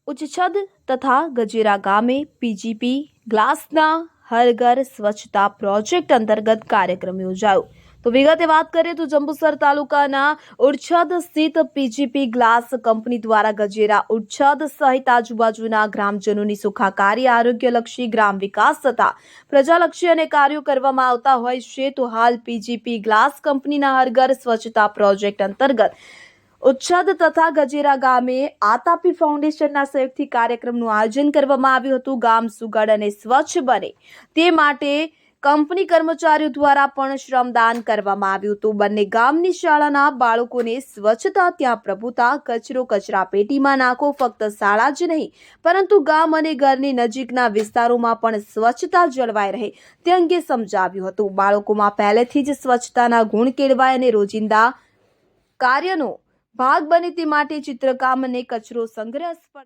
ઉચ્છદ તથા ગજેરા ગામે પીજીપી ગ્લાસના હર ઘર સ્વચ્છતા પ્રોજેક્ટ અંતર્ગત કાર્યક્રમ યોજાયો। તો વિગતે વાત કરીએ તો જંબુસર તાલુકાના ઉચ્છદ સ્થિત પીજીપી ગ્લાસ કંપની દ્વારા ગજેરા, ઉચ્છદ સહિત આજુબાજુના ગ્રામજનોની સુખાકારી, આરોગ્યલક્ષી, ગ્રામ વિકાસ તથા પ્રજાલક્ષી અને કાર્યો કરવામાં આવતા હોય છે। તો હાલ પીજીપી ગ્લાસ કંપનીના હર ઘર સ્વચ્છતા પ્રોજેક્ટ અંતર્ગત ઉચ્છદ તથા ગજેરા ગામે આતાપી ફાઉન્ડેશનના સહયોગથી કાર્યક્રમનું આયોજન કરવામાં આવ્યું હતું। ગામ સુઘડ અને સ્વચ્છ બને તે માટે કંપની કર્મચારીઓ દ્વારા પણ શ્રમદાન કરવામાં આવ્યું હતું। બંને ગામની શાળાના બાળકોને સ્વચ્છતા ત્યાં પ્રભુતા, કચરો કચરાપેટીમાં નાખો, ફક્ત શાળા જ નહીં પરંતુ ગામ અને ઘરની નજીકના વિસ્તારોમાં પણ સ્વચ્છતા જળવાઈ રહે તે અંગે સમજાવ્યું હતું। બાળકોમાં પહેલેથી જ સ્વચ્છતાના ગુણ કેળવાય અને રોજિંદા કાર્યનો ભાગ બને તે માટે ચિત્રકામ અને કચરો સંગ્રહ સ્પર્ધા